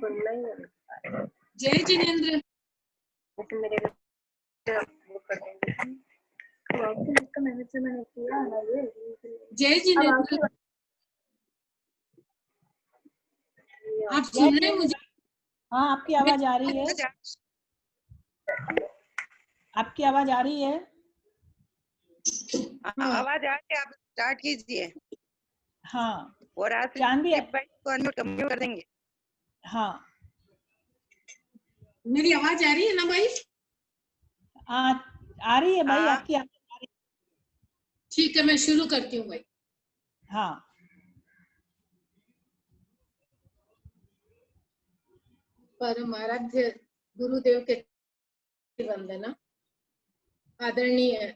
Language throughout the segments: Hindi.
जय जिनेंद्र। जय जिनेंद्र, आप सुन रहे हैं मुझे? हाँ, आपकी आवाज आ रही है। आपकी आवाज आ रही है। आवाज आ रही है, आप स्टार्ट कीजिए। हाँ, और आप जानवी को अनम्यूट कर देंगे। हाँ, मेरी आवाज आ रही है ना भाई? आ रही है भाई, आपकी आवाज आ रही है। ठीक है, मैं शुरू करती हूँ भाई। हाँ, परम आराध्य गुरुदेव के वंदना। आदरणीय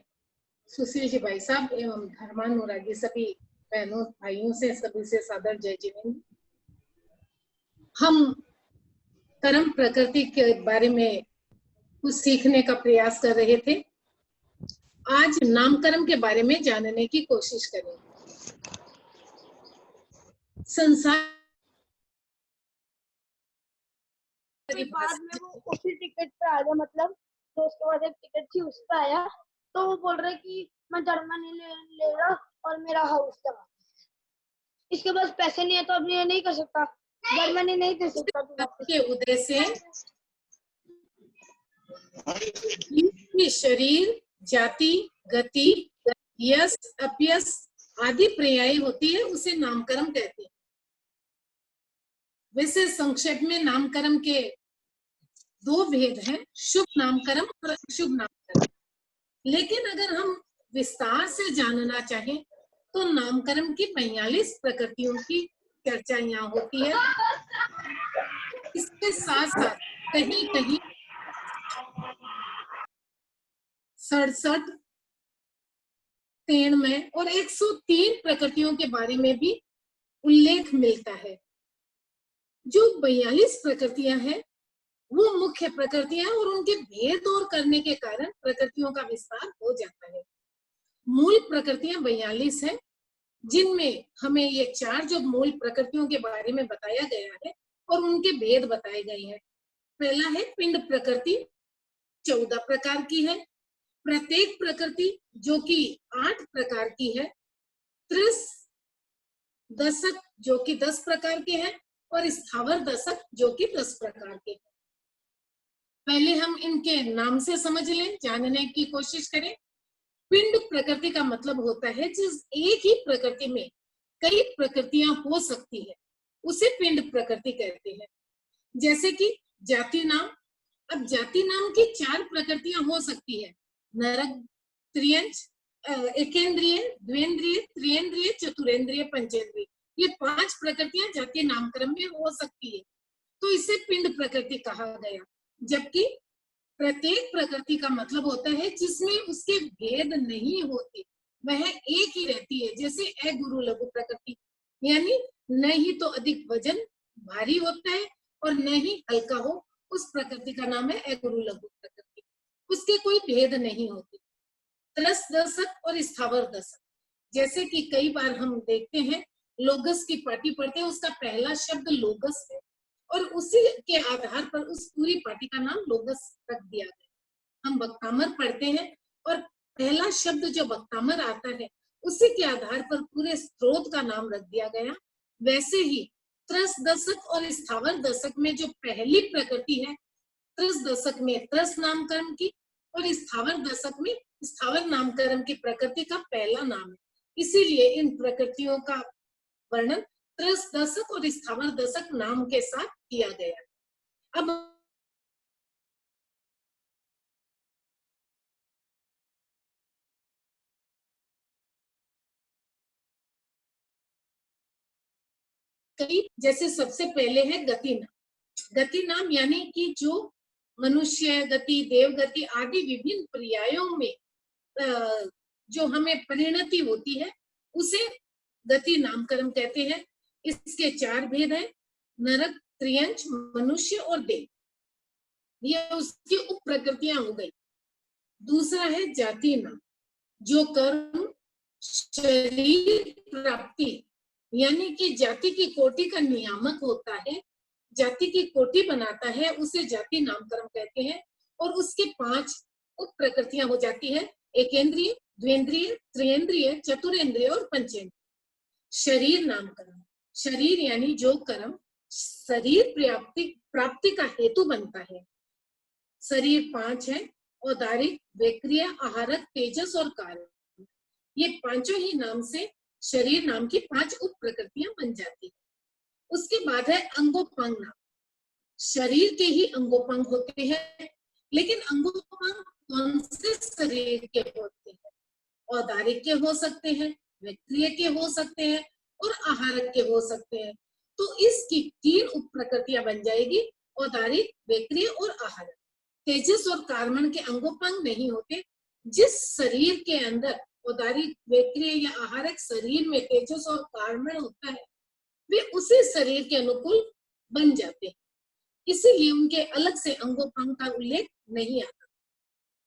सुशील जी भाई साहब एवं धर्मानुरागी सभी बहनों भाइयों से सभी से सादर जय जिनेंद्र। हम कर्म प्रकृति के बारे में कुछ सीखने का प्रयास कर रहे थे। आज नामकर्म के बारे में जानने की कोशिश करेंगे। संसार बाद में वो उसी टिकट पे आ गया, मतलब तो उसके बाद एक टिकट थी उस पे आया, तो वो बोल रहे कि मैं जर्मनी ले रहा और मेरा हाउस दबा, इसके पास पैसे नहीं है तो अब ये नहीं कर सकता, जर्मनी नहीं दे सकता तू वापस। के उदय से शरीर, जाति, गति, यश, अपयश आदि पर्याय होती है, उसे नामकर्म कहते हैं। वैसे संक्षेप में नामकर्म के दो भेद हैं, शुभ नामकर्म और अशुभ नामकर्म। लेकिन अगर हम विस्तार से जानना चाहें तो नामकर्म की 45 प्रकृतियों की चर्चा यहाँ होती है। इसके साथ साथ कहीं कहीं 67, 93 और 103 प्रकृतियों के बारे में भी उल्लेख मिलता है। जो 42 प्रकृतियां हैं वो मुख्य प्रकृतियां और उनके भेद और करने के कारण प्रकृतियों का विस्तार हो जाता है। मूल प्रकृतियां 42 हैं, जिनमें हमें ये 4 जो मूल प्रकृतियों के बारे में बताया गया है और उनके भेद बताए गए हैं। पहला है पिंड प्रकृति, 14 प्रकार की है। प्रत्येक प्रकृति जो कि 8 प्रकार की है। त्रस दशक जो कि 10 प्रकार के हैं और स्थावर दशक जो कि 10 प्रकार के हैं। पहले हम इनके नाम से समझ लें, जानने की कोशिश करें। पिंड प्रकृति का मतलब होता है जिस एक ही प्रकृति में कई प्रकृतियां हो सकती है, उसे पिंड प्रकृति कहते हैं। जैसे कि जाति नाम। अब जाति नाम की 4 प्रकृतियां हो सकती है, नरक, त्रियंच, एकेंद्रिय, द्विंद्रिय, त्रियेंद्रिय, चतुरेंद्रिय, पंचेंद्रिय। ये 5 प्रकृतियां जाति नामकरण में हो सकती है, तो इसे पिंड प्रकृति कहा गया। जबकि प्रत्येक प्रकृति का मतलब होता है जिसमें उसके भेद नहीं होते, वह एक ही रहती है। जैसे ए गुरु लघु प्रकृति, यानी न ही तो अधिक वजन भारी होता है और न ही हल्का हो, उस प्रकृति का नाम है ए गुरु लघु प्रकृति। उसके कोई भेद नहीं होते। त्रस दशक और स्थावर दशक, जैसे कि कई बार हम देखते हैं लोगस की पार्टी पढ़ते हैं, उसका पहला शब्द लोगस है और उसी के आधार पर उस पूरी पार्टी का नाम लोगस रख दिया गया। हम वक्तामर पढ़ते हैं और पहला शब्द जो वक्तामर आता है उसी के आधार पर पूरे स्त्रोत का नाम रख दिया गया। वैसे ही त्रस दशक और स्थावर दशक में जो पहली प्रकृति है, त्रस दशक में त्रस नामकरण की और स्थावर दशक में स्थावर नामकरण की प्रकृति का पहला नाम है। इसीलिए इन प्रकृतियों का वर्णन त्रस दशक और स्थावर दशक नाम के साथ किया गया। अब कई, जैसे सबसे पहले है गति नाम। गति नाम यानी कि जो मनुष्य गति, देव गति आदि विभिन्न पर्यायों में जो हमें परिणति होती है उसे गति नामकरण कहते हैं। इसके 4 भेद हैं, नरक, त्रियंच, मनुष्य और देव। ये उसकी उप प्रकृतियां हो गई। दूसरा है जाति नाम, जो कर्म, शरीर, प्राप्ति यानी कि जाति की कोटि का नियामक होता है। जाति की कोटि बनाता है उसे जाति नामकरण कहते हैं। और उसके 5 उप प्रकृतियां हो जाती है, एकेंद्रिय, द्विंद्रिय, त्रिएंद्रिय, चतुरेंद्रिय और पंचेंद्रिय। शरीर नामकरण, शरीर यानी जो कर्म शरीर प्राप्ति का हेतु बनता है। शरीर 5 है, औदारिक, विक्रिय, आहारक, तेजस और कारण। ये पांचों ही नाम से शरीर नाम की 5 उप प्रकृतियां बन जाती है। उसके बाद है अंगोपांग नाम। शरीर के ही अंगोपांग होते हैं, लेकिन अंगोपांग कौन से शरीर के होते हैं? औदारिक के हो सकते हैं, विक्रिय के हो सकते हैं और आहारक के हो सकते हैं। तो इसकी 3 उप प्रकृतियां बन जाएगी, औदारिक, विक्रिय और आहारक। तेजस और कार्मण के अंगोपांग नहीं होते। जिस शरीर के अंदर औदारिक, विक्रिय या आहारक शरीर में तेजस और कार्मण होता है, वे उसी शरीर के अनुकूल बन जाते हैं, इसीलिए उनके अलग से अंगोपांग का उल्लेख नहीं आता।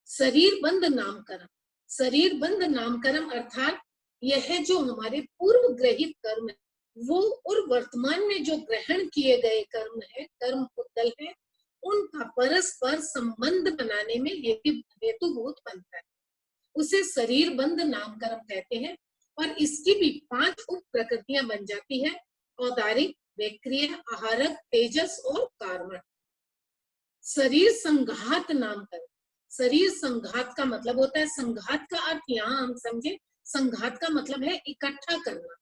शरीर बंध नामकरण, शरीर बंध नामकरण अर्थात यह जो हमारे पूर्व ग्रहित कर्म है वो और वर्तमान में जो ग्रहण किए गए कर्म है, कर्म पुतल है, उनका परस्पर संबंध बनाने में हेतुभूत बनता है, उसे शरीर बंध नामकरण कहते हैं। और इसकी भी 5 उप प्रकृतियां बन जाती है, औदारिक, विक्रिय, आहारक, तेजस और कार्मण। शरीर संघात नामकरण, शरीर संघात का मतलब होता है, संघात का अर्थ यहाँ हम समझे, संघात का मतलब है इकट्ठा करना,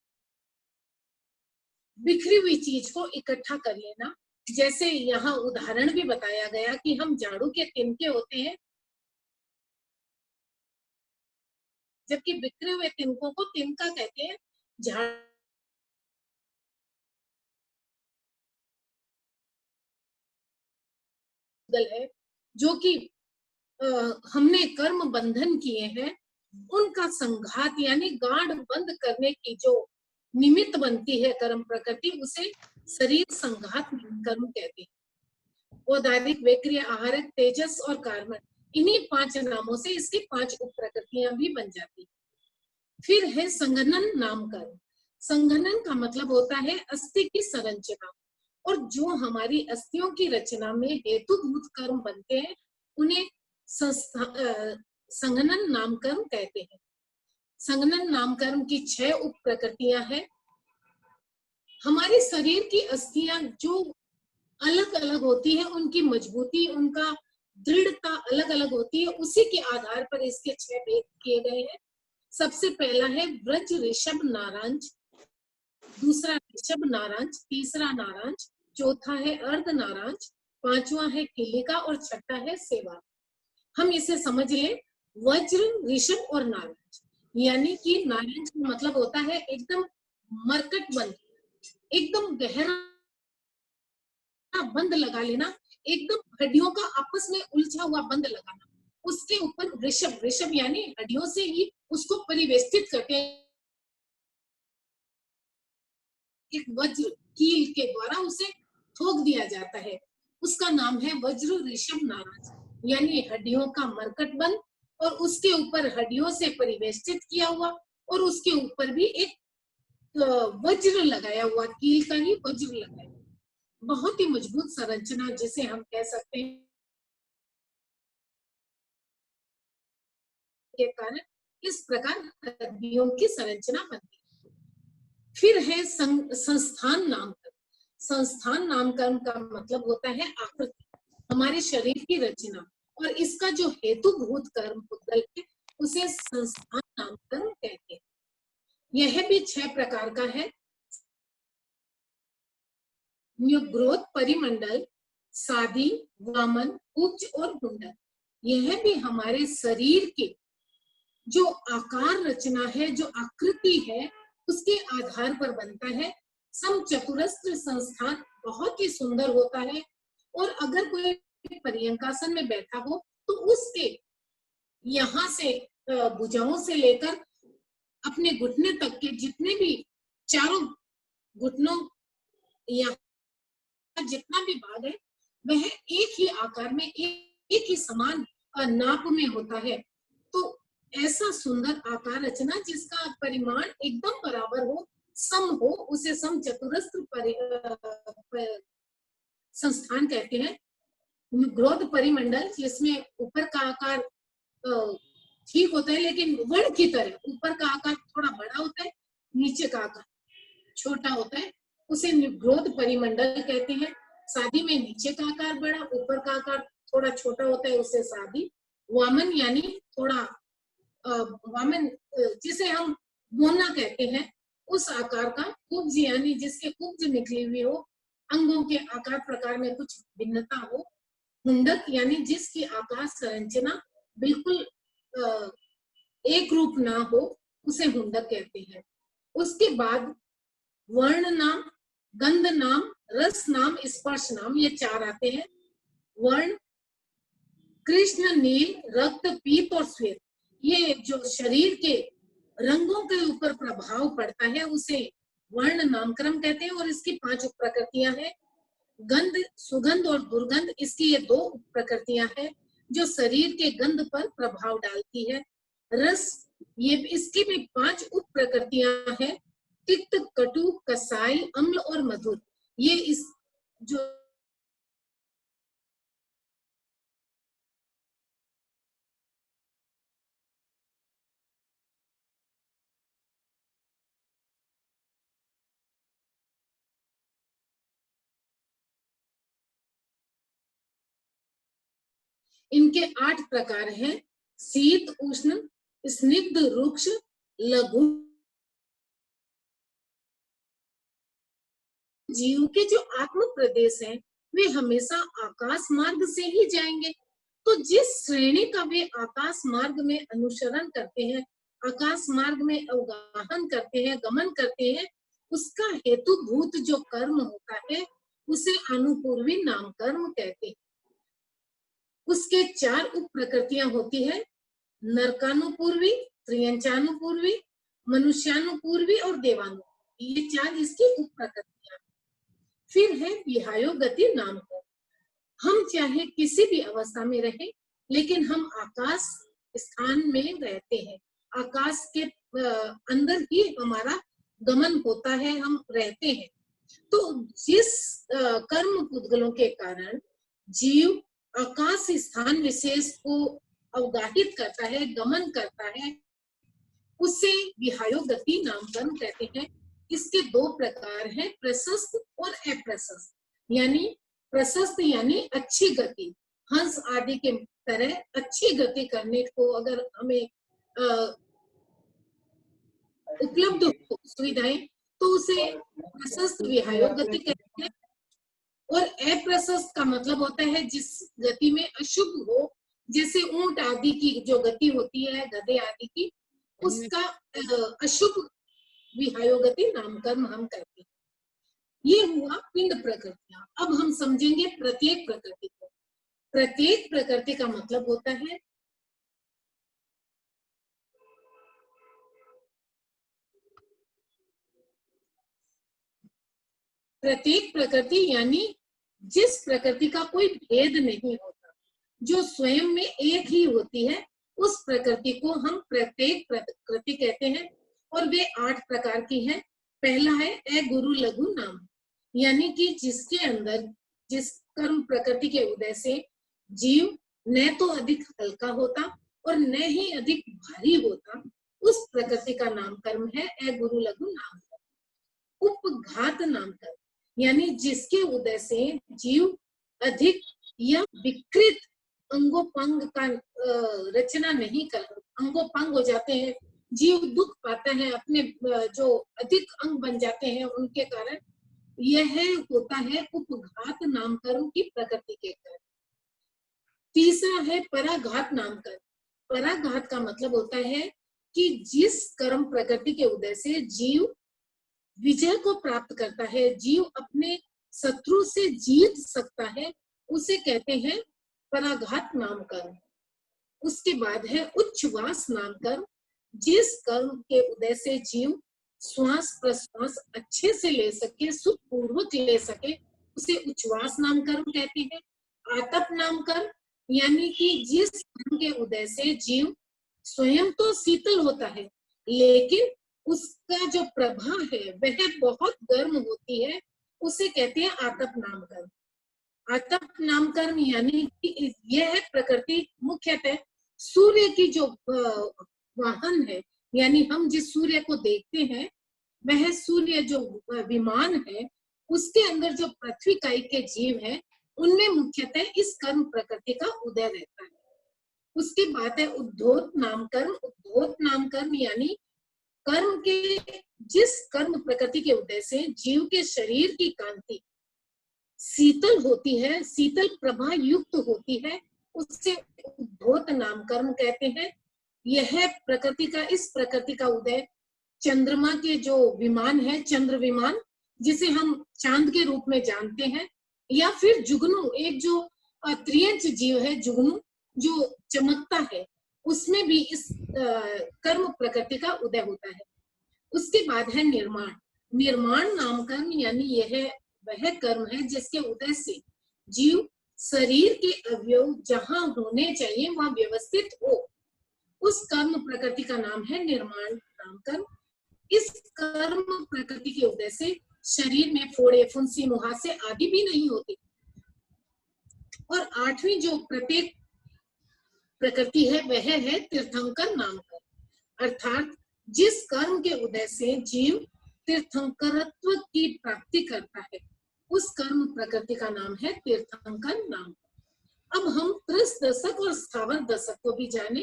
बिखरी हुई चीज को इकट्ठा कर लेना। जैसे यहाँ उदाहरण भी बताया गया कि हम झाड़ू के तिनके होते हैं, जबकि बिखरे हुए तिनकों को तिनका कहते हैं। झाड़ू है जो कि हमने कर्म बंधन किए हैं, उनका संघात यानी गांठ बंद करने की जो निमित्त बनती है कर्म प्रकृति, उसे शरीर संघात कर्म कहते हैं। औदारिक, विक्रिय, आहारक, तेजस और कार्मण, इन्हीं 5 नामों से इसकी 5 उप प्रकृतियां भी बन जाती है। फिर है संघनन नामकरण। संघनन का मतलब होता है अस्थि की संरचना, और जो हमारी अस्थियों की रचना में हेतुभूत कर्म बनते हैं उन्हें संघनन नामकरण कहते हैं। संघनन नामकरण की 6 उप प्रकृतियां हैं। हमारे शरीर की अस्थियां जो अलग अलग होती है, उनकी मजबूती, उनका दृढ़ता अलग अलग होती है, उसी के आधार पर इसके 6 भेद किए गए हैं। सबसे पहला है व्रज, ऋषभ, नारांज, दूसरा ऋषभ नारांज, तीसरा नारांज, चौथा है अर्ध नारांज, पांचवा है किलिका और छठा है सेवा। हम इसे समझ लें, वज्र, ऋषभ और नारांज, यानी कि नारांज का मतलब होता है एकदम मरकट बंद, एकदम गहरा बंद लगा लेना, एकदम हड्डियों का आपस में उलझा हुआ बंद लगाना। उसके ऊपर ऋषभ, ऋषभ यानी हड्डियों से ही उसको परिवेष्टित करते हैं, एक वज्र कील के द्वारा उसे ठोक दिया जाता है, उसका नाम है वज्र, ऋषभ, नाराज, यानी हड्डियों का मरकट बंद और उसके ऊपर हड्डियों से परिवेष्टित किया हुआ, और उसके ऊपर भी एक वज्र लगाया हुआ, कील का ही वज्र लगाया, बहुत ही मजबूत संरचना जिसे हम कह सकते हैं, के कारण इस प्रकार हड्डियों की संरचना बनती है। फिर है संस्थान नामकरण। संस्थान नामकरण का मतलब होता है आकृति, हमारे शरीर की रचना, और इसका जो हेतुभूत कर्म पुतल है उसे संस्थान नामकरण कहते हैं। यह भी 6 प्रकार का है, न्यूग्रोथ, परिमंडल, सादी, वामन, उपज और मुंडन। यह भी हमारे शरीर के जो आकार रचना है, जो आकृति है, उसके आधार पर बनता है। समचतुरस्र संस्थान बहुत ही सुंदर होता है, और अगर कोई पर्यंकासन में बैठा हो तो उसके यहाँ से भुजाओं से लेकर अपने घुटने तक के जितने भी चारों घुटनों यहाँ जितना भी भाग है वह एक ही आकार में, एक ही समान नाप में होता है। तो ऐसा सुंदर आकार रचना जिसका परिमाण एकदम बराबर हो, सम हो, उसे समचतुरस्र संस्थान कहते हैं। ग्रोथ परिमंडल जिसमें ऊपर का आकार ठीक होता है, लेकिन वर्ण की तरह ऊपर का आकार थोड़ा बड़ा होता है, नीचे का आकार छोटा होता है, उसे ग्रोथ परिमंडल कहते हैं। शादी में नीचे का आकार बड़ा, ऊपर का आकार थोड़ा छोटा होता है, उसे शादी। वामन यानी थोड़ा वामन जिसे हम मोना कहते हैं, उस आकार का। कुब्ज यानी जिसके कुब्ज निकली हुई हो, अंगों के आकार प्रकार में कुछ भिन्नता हो। हुंडक यानी जिसकी आकार संरचना बिल्कुल एक रूप ना हो, उसे हुंडक कहते हैं। उसके बाद वर्ण नाम, गंध नाम, रस नाम, स्पर्श नाम, ये 4 आते हैं। वर्ण कृष्ण, नील, रक्त, पीत और श्वेत, ये जो शरीर के रंगों के ऊपर प्रभाव पड़ता है उसे वर्ण नामकरण कहते हैं। और इसकी 5 उप प्रकृतियां हैं। गंध, सुगंध और दुर्गंध, इसकी ये 2 उप प्रकृतियां हैं जो शरीर के गंध पर प्रभाव डालती है। रस, ये इसकी भी 5 उप प्रकृतियां हैं। तिक्त, कटु, कसाई, अम्ल और मधुर, ये इस जो इनके 8 प्रकार हैं। शीत, उष्ण, स्निग्ध, रुक्ष, लघु। जीव के जो आत्म प्रदेश हैं वे हमेशा आकाश मार्ग से ही जाएंगे। तो जिस श्रेणी का वे आकाश मार्ग में अनुसरण करते हैं, आकाश मार्ग में अवगाहन करते हैं, गमन करते हैं, उसका हेतुभूत जो कर्म होता है उसे अनुपूर्वी नाम कर्म कहते हैं। उसके 4 उप प्रकृतियां होती है। नरकानुपूर्वी, त्रियंचानुपूर्वी, मनुष्यानुपूर्वी और देवानुपूर्वी, ये 4 इसकी उप प्रकृतियां। फिर है विहायो गति नाम कर्म। हम चाहे किसी भी अवस्था में रहे, लेकिन हम आकाश स्थान में रहते हैं, आकाश के अंदर ही हमारा गमन होता है, हम रहते हैं। तो जिस कर्म पुद्गलों के कारण जीव आकाश स्थान विशेष को अवगाहित करता है, गमन करता है, उसे विहायो गति नाम कर्म कहते हैं। इसके 2 प्रकार हैं, प्रशस्त और अप्रशस्त। यानी प्रशस्त यानी अच्छी गति, हंस आदि के तरह अच्छी गति करने को अगर हमें उपलब्ध हो सुविधाएं, तो उसे प्रशस्त विहायो गति कहते हैं। और अप्रशस्त का मतलब होता है जिस गति में अशुभ हो, जैसे ऊंट आदि की जो गति होती है, गधे आदि की, उसका अशुभ विहायो गति नाम कर्म हम करते हैं। ये हुआ पिंड प्रकृतियां। अब हम समझेंगे प्रत्येक प्रकृति को। प्रत्येक प्रकृति का मतलब होता है प्रत्येक प्रकृति यानी जिस प्रकृति का कोई भेद नहीं होता, जो स्वयं में एक ही होती है, उस प्रकृति को हम प्रत्येक प्रकृति कहते हैं। और वे 8 प्रकार की है। पहला है अगुरु लघु नाम, यानी कि जिसके अंदर जिस कर्म प्रकृति के उदय से जीव न तो अधिक हल्का होता और न ही अधिक भारी होता, उस प्रकृति का नाम कर्म है अगुरु लघु नाम कर्म। उपघात नाम कर्म, यानी जिसके उदय से जीव अधिक या विकृत अंगोपंग का रचना नहीं कर, अंगोपंग हो जाते हैं, जीव दुख पाता है, अपने जो अधिक अंग बन जाते हैं उनके कारण, यह होता है उपघात नाम कर्म की प्रकृति के कारण। तीसरा है पराघात नाम कर्म। पराघात का मतलब होता है कि जिस कर्म प्रकृति के उदय से जीव विजय को प्राप्त करता है, जीव अपने शत्रु से जीत सकता है, उसे कहते हैं पराघात नाम कर्म। उसके बाद है उच्छ्वास नाम कर्म। जिस कर्म के उदय से जीव श्वास प्रश्वास अच्छे से ले सके, सुखपूर्वक ले सके, उसे उच्छ्वास नाम कर्म कहते हैं। आतप नाम कर्म, यानी कि जिस कर्म के उदय से जीव स्वयं तो शीतल होता है, लेकिन उसका जो प्रभा है वह बहुत गर्म होती है, उसे कहते हैं आतप नाम कर्म। आतप नामकरण यानी कि यह है प्रकृति मुख्यतः सूर्य की जो वाहन है, यानी हम जिस सूर्य को देखते हैं वह सूर्य जो विमान है, उसके अंदर जो पृथ्वी काई के जीव है, उनमें मुख्यतः इस कर्म प्रकृति का उदय रहता है। उसके बाद है उद्धोत नामकरण। उद्धोत नामकरण यानी कर्म के जिस कर्म प्रकृति के उदय से जीव के शरीर की कांति शीतल होती है, शीतल प्रभा युक्त होती है, उससे उद्धोत नामकरण कहते हैं। यह प्रकृति का, इस प्रकृति का उदय चंद्रमा के जो विमान है, चंद्र विमान, जिसे हम चांद के रूप में जानते हैं, या फिर जुगनू, एक जो त्रियंच जीव है जुगनू जो चमकता है, उसमें भी इस कर्म प्रकृति का उदय होता है। उसके बाद है निर्माण। निर्माण नामकरण यानी यह वह कर्म है जिसके उदय से जीव शरीर के अवयव जहां होने चाहिए वहां व्यवस्थित हो, उस कर्म प्रकृति का नाम है निर्माण नामकरण। इस कर्म प्रकृति के उदय से शरीर में फोड़े, फुंसी, मुहासे आदि भी नहीं होते। और आठवीं जो प्रत्येक प्रकृति है वह है तीर्थंकर नामकरण, अर्थात जिस कर्म के उदय से जीव तीर्थंकरत्व की प्राप्ति करता है, उस कर्म प्रकृति का नाम है तीर्थंकर नामकरण। अब हम त्रस दशक और स्थावर दशक को भी जाने।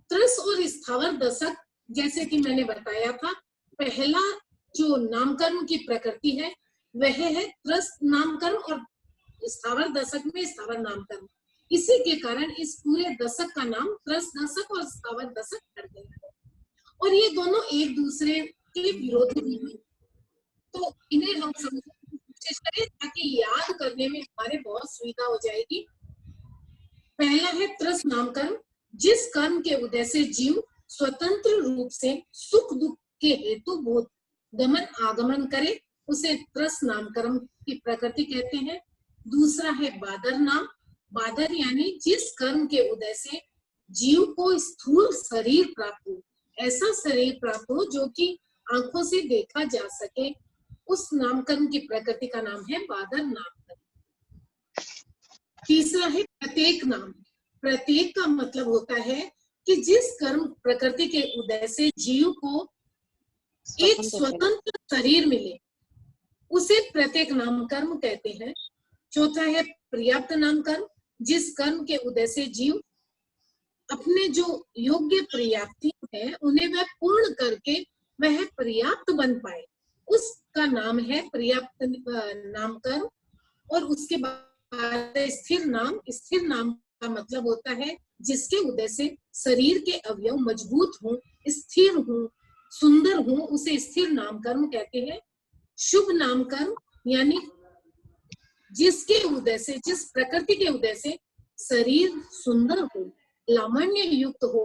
त्रस और स्थावर दशक, जैसे कि मैंने बताया था, पहला जो नामकरण की प्रकृति है वह है त्रस नामकरण और स्थावर दशक में स्थावर नामकरण। इसी के कारण इस पूरे दशक का नाम त्रस दशक और स्थावर दशक पड़ गया है। और ये दोनों एक दूसरे के विरोधी भी हैं, तो इन्हें हम समझने की कोशिश करें ताकि याद करने में हमारे बहुत सुविधा हो जाएगी। पहला है त्रस नामकरण, जिस कर्म के उदय से जीव स्वतंत्र रूप से सुख दुख के हेतु बोध गमन आगमन करे, उसे त्रस नामकरण की प्रकृति कहते हैं। दूसरा है बादर नाम। बादर यानी जिस कर्म के उदय से जीव को स्थूल शरीर प्राप्त हो, ऐसा शरीर प्राप्त हो जो कि आंखों से देखा जा सके, उस नामकरण की प्रकृति का नाम है बादर नामकरण। तीसरा है प्रत्येक नाम। प्रत्येक का मतलब होता है कि जिस कर्म प्रकृति के उदय से जीव को एक स्वतंत्र शरीर मिले, उसे प्रत्येक नामकर्म कहते हैं। चौथा है पर्याप्त नामकर्म, जिस कर्म के उदय से जीव अपने जो योग्य पर्याप्ति है उन्हें वह पूर्ण करके वह पर्याप्त बन पाए, उसका नाम है पर्याप्त नामकर्म। और उसके बाद स्थिर नाम। स्थिर नाम का मतलब होता है जिसके उदय से शरीर के अवयव मजबूत हों, स्थिर हों, सुंदर हों, उसे स्थिर नामकर्म कहते हैं। शुभ नामकर्म यानी जिसके उदय से, जिस प्रकृति के उदय से शरीर सुंदर हो, लावण्य युक्त हो,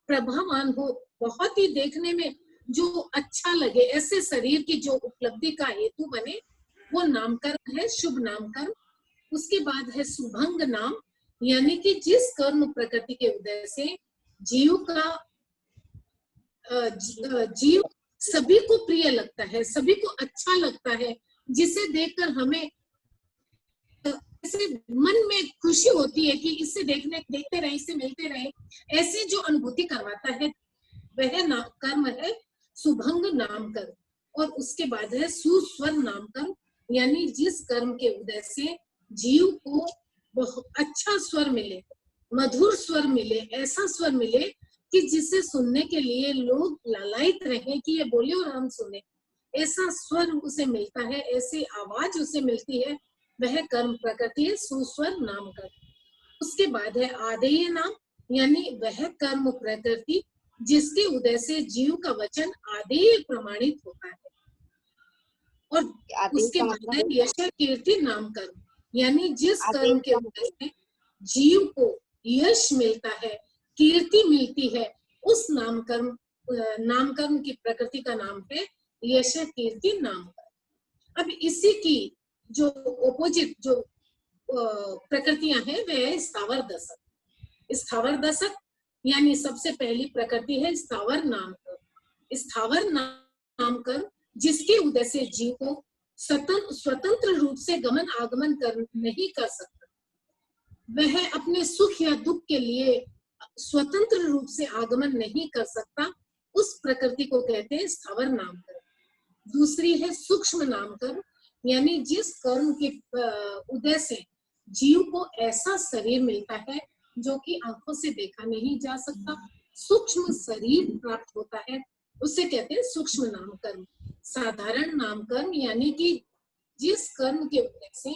प्रभावान हो, बहुत ही देखने में जो अच्छा लगे, ऐसे शरीर की जो उपलब्धि का हेतु बने, वो नामकरण है शुभ नामकरण। उसके बाद है शुभंग नाम, यानी कि जिस कर्म प्रकृति के उदय से जीव का जीव सभी को प्रिय लगता है, सभी को अच्छा लगता है, जिसे देखकर हमें ऐसे मन में खुशी होती है कि इससे देखते रहे, इससे मिलते रहे, ऐसी जो अनुभूति करवाता है वह कर्म है शुभंग नामकर्म। और उसके बाद है सुस्वर नामकर्म, यानी जिस कर्म के उदय से जीव को बहुत अच्छा स्वर मिले, मधुर स्वर मिले, ऐसा स्वर मिले कि जिसे सुनने के लिए लोग लालायित रहे कि ये बोले और हम सुने, ऐसा स्वर उसे मिलता है, ऐसी आवाज उसे मिलती है, वह कर्म प्रकृति है सुस्वर नामकर्म। उसके बाद है आदेय नाम, यानी वह कर्म प्रकृति जिसके उदय से जीव का वचन आदेय प्रमाणित होता है। और उसके बाद है यश कीर्ति नामकर्म, यानी जिस कर्म के उदय से जीव को यश मिलता है, कीर्ति मिलती है, उस नामकर्म की प्रकृति का नाम है यश कीर्ति नामकर्म। अब इसी की जो ऑपोजिट जो प्रकृतियां हैं वह है स्थावर दशक। स्थावर दशक यानी सबसे पहली प्रकृति है स्थावर नामकर्म। स्थावर नामकर्म जिसके उदय से जीव को स्वतंत्र रूप से गमन आगमन नहीं कर सकता। वह अपने सुख या दुख के लिए स्वतंत्र रूप से आगमन नहीं कर सकता, उस प्रकृति को कहते हैं स्थावर नामकर्म। दूसरी है सूक्ष्म नामकर्म, यानी जिस कर्म के उदय से जीव को ऐसा शरीर मिलता है जो कि आंखों से देखा नहीं जा सकता, सूक्ष्म शरीर प्राप्त होता है, उसे कहते हैं सूक्ष्म नामकर्म। साधारण नामकर्म यानी कि जिस कर्म के उदय से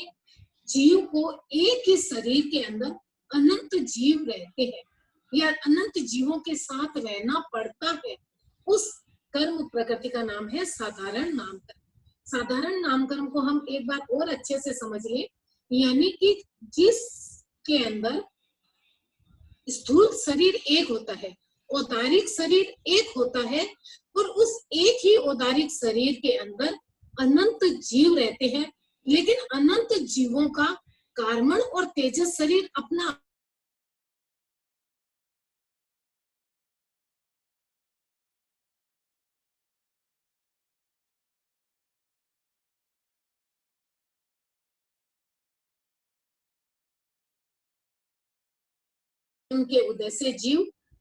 जीव को एक ही शरीर के अंदर अनंत जीव रहते हैं या अनंत जीवों के साथ रहना पड़ता है, उस कर्म प्रकृति का नाम है साधारण नामकर्म। साधारण नामकर्म को हम एक बार और अच्छे से समझ लें, यानी कि जिसके अंदर स्थूल शरीर एक होता है, औदारिक शरीर एक होता है, और उस एक ही औदारिक शरीर के अंदर अनंत जीव रहते हैं, लेकिन अनंत जीवों का कार्मण और तेजस शरीर अपना उनके उदय से जीव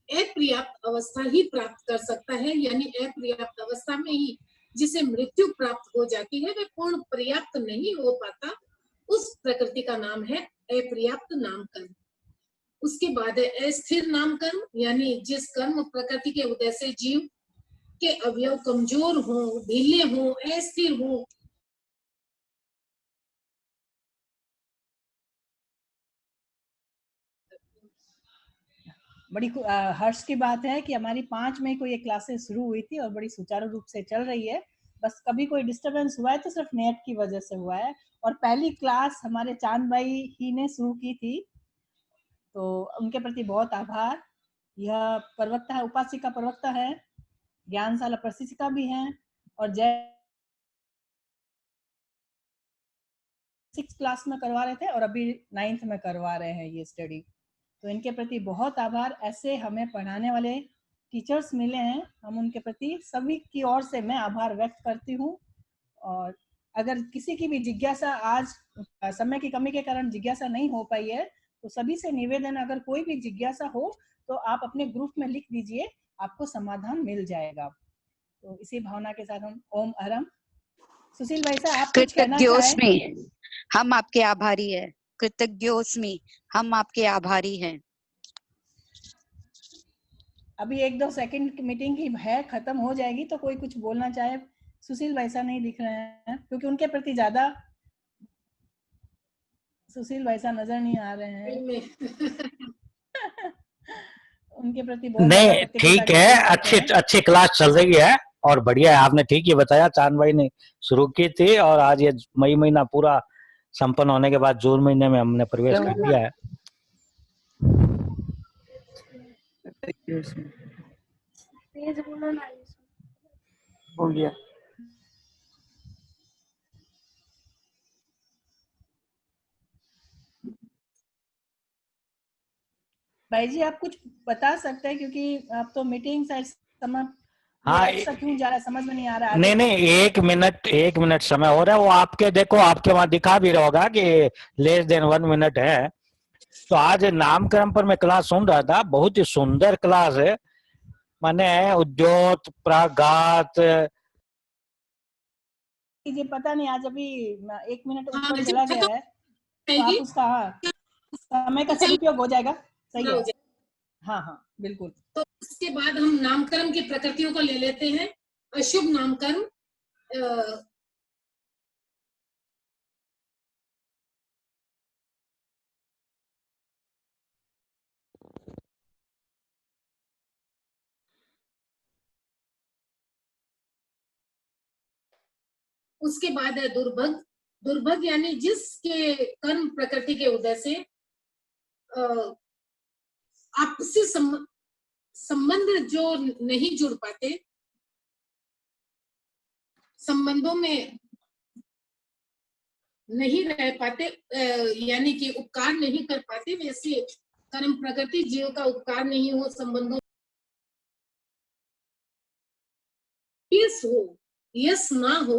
अपर्याप्त अवस्था ही प्राप्त कर सकता है, यानी अपर्याप्त अवस्था में ही जिसे मृत्यु प्राप्त हो जाती है, वह पूर्ण पर्याप्त नहीं हो पाता, उस प्रकृति का नाम है अपर्याप्त नामकर्म। उसके बाद है अस्थिर नामकर्म, यानी जिस कर्म प्रकृति के उदय से जीव के अवयव कमजोर हो, ढीले हो, अस्थिर हो, बड़ी हर्ष की बात है कि हमारी 5 मई को ये क्लासेस शुरू हुई थी और बड़ी सुचारू रूप से चल रही है। बस कभी कोई डिस्टरबेंस हुआ है तो सिर्फ नेट की वजह से हुआ है, और पहली क्लास हमारे चांद भाई ही ने शुरू की थी, तो उनके प्रति बहुत आभार। यह प्रवक्ता है, उपासिका प्रवक्ता है, ज्ञानशाला प्रशिक्षिका भी हैं, और जय 6 क्लास में करवा रहे थे और अभी 9th में करवा रहे हैं ये स्टडी, तो इनके प्रति बहुत आभार। ऐसे हमें पढ़ाने वाले टीचर्स मिले हैं, हम उनके प्रति सभी की ओर से मैं आभार व्यक्त करती हूँ। और अगर किसी की भी जिज्ञासा आज समय की कमी के कारण जिज्ञासा नहीं हो पाई है, तो सभी से निवेदन, अगर कोई भी जिज्ञासा हो तो आप अपने ग्रुप में लिख दीजिए, आपको समाधान मिल जाएगा। तो इसी भावना के साथ हम ओम अहरम। सुशील भाई साहब, आप कुछ कहना चाहें? हम आपके आभारी है। कृतज्ञोस्मि, हम आपके आभारी हैं। अभी 1-2 सेकंड की मीटिंग की है, खत्म हो जाएगी, तो कोई कुछ बोलना चाहे। सुशील वैसा नहीं दिख रहे हैं क्योंकि उनके प्रति ज्यादा सुशील वैसा नजर नहीं आ रहे हैं। उनके प्रति बहुत नहीं, ठीक है, अच्छी क्लास चल रही है और बढ़िया है। आपने ठीक ही बताया, चांद भाई ने शुरू की थी और आज ये मई महीना पूरा संपन्न होने के बाद जून महीने में हमने प्रवेश कर लिया है। हो गया। भाई जी, आप कुछ बता सकते हैं, क्योंकि आप तो मीटिंग से समय हाँ, क्यों जा रहा है समझ में नहीं आ रहा है। नहीं, 1 मिनट समय हो रहा है। वो आपके देखो, आपके वहां दिखा भी रहा होगा कि लेस देन 1 मिनट है। तो आज नामकरण पर मैं क्लास सुन रहा था, बहुत ही सुंदर क्लास है। माने उद्योत, प्राघात, ये पता नहीं, आज अभी 1 मिनट ऊपर चला गया है, तो आप उसका समय का सदुपयोग हो जाएगा। सही है, हाँ हाँ बिल्कुल। तो इसके बाद हम नामकरण की प्रकृतियों को ले लेते हैं। अशुभ नामकरण, उसके बाद है दुर्भग। दुर्भग यानी जिसके कर्म प्रकृति के उदय से आपसी संबंध जो नहीं जुड़ पाते, संबंधों में नहीं रह पाते, यानी कि उपकार नहीं कर पाते, वैसे कर्म प्रकृति जीव का उपकार नहीं हो, संबंधों यश हो, यश ना हो,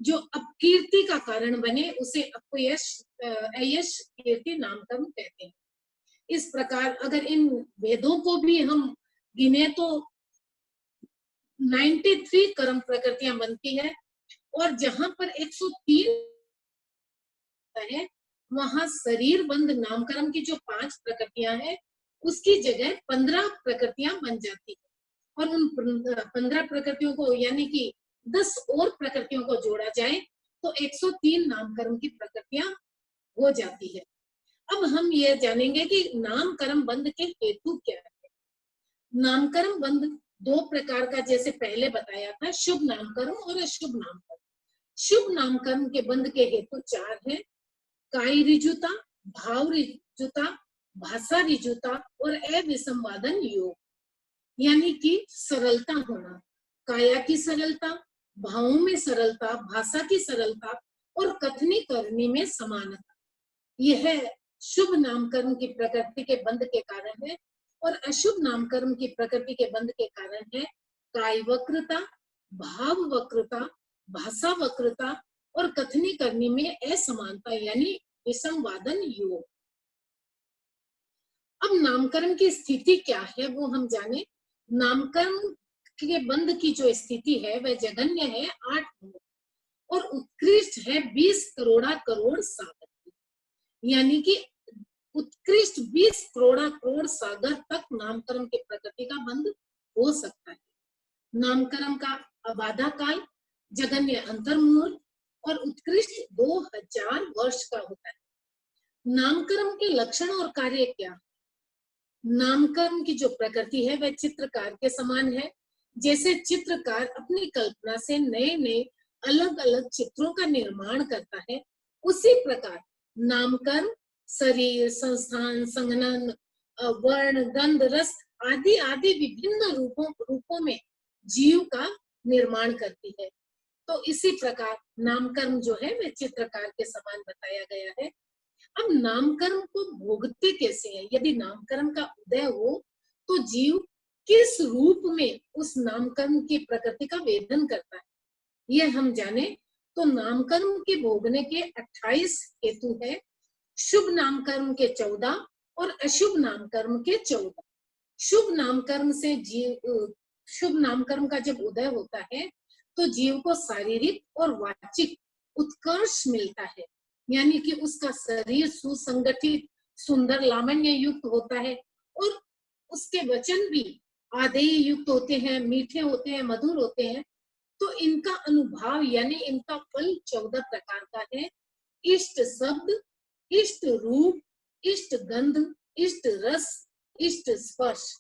जो अपकीर्ति का कारण बने उसे अपयश अयश कीर्ति नामकरण कहते हैं। इस प्रकार अगर इन भेदों को भी हम गिने तो 93 कर्म प्रकृतियां बनती है, और जहां पर 103 है वहां शरीर बंध नामकरण की जो 5 प्रकृतियां हैं उसकी जगह 15 प्रकृतियां बन जाती है, और उन 15 प्रकृतियों को यानी कि 10 और प्रकृतियों को जोड़ा जाए तो 103 नामकरण की प्रकृतियां हो जाती है। अब हम ये जानेंगे कि नामकरण बंध के हेतु क्या है। नामकरण बंध 2 प्रकार का जैसे पहले बताया था, शुभ नामकरण और अशुभ नामकरण। शुभ नामकरण के बंध के हेतु 4 हैं: काय ऋजुता, भाव ऋजुता, भाषा ऋजुता और अविसंवादन योग। यानी कि सरलता होना, काया की सरलता, भावों में सरलता, भाषा की सरलता और कथनी करनी में समानता, यह शुभ नामकरण की प्रकृति के बंध के कारण है। और अशुभ नामकरण की प्रकृति के बंध के कारण है काय वक्रता, भाव वक्रता, भाषा वक्रता और कथनी करनी में असमानता यानी विसंवादन योग। अब नामकरण की स्थिति क्या है वो हम जाने। नामकरण के बंध की जो स्थिति है वह जघन्य है 8 गुण और उत्कृष्ट है 20 करोड़ा करोड़ सागर की। यानी कि उत्कृष्ट 20 करोड़ा करोड़ सागर तक नामकरण के प्रकृति का बंध हो सकता है। नामकरण का अबाधा काल जघन्य अंतर्मूल और उत्कृष्ट 2000 वर्ष का होता है। नामकरण के लक्षण और कार्य क्या है? नामकरण की जो प्रकृति है वह चित्रकार के समान है। जैसे चित्रकार अपनी कल्पना से नए नए अलग अलग चित्रों का निर्माण करता है, उसी प्रकार नामकरण शरीर, संस्थान, संघनन, वर्ण, गंध, रस आदि आदि विभिन्न रूपों में जीव का निर्माण करती है। तो इसी प्रकार नामकरण जो है वह चित्रकार के समान बताया गया है। अब नामकरण को भोगते कैसे हैं? यदि नामकरण का उदय हो तो जीव किस रूप में उस नामकरण की प्रकृति का वेदन करता है, यह हम जाने तो नामकरण के भोगने के 28 हेतु है। शुभ नामकरण के 14 और अशुभ नामकरण के 14। शुभ नामकरण से जीव, शुभ नामकरण का जब उदय होता है तो जीव को शारीरिक और वाचिक उत्कर्ष मिलता है, यानी कि उसका शरीर सुसंगठित, सुंदर, लावण्य युक्त होता है और उसके वचन भी आदेय युक्त होते हैं, मीठे होते हैं, मधुर होते हैं। तो इनका अनुभाव यानी इनका फल 14 प्रकार का है। इष्ट शब्द, इष्ट रूप, इष्ट गंध, इष्ट रस, इष्ट स्पर्श,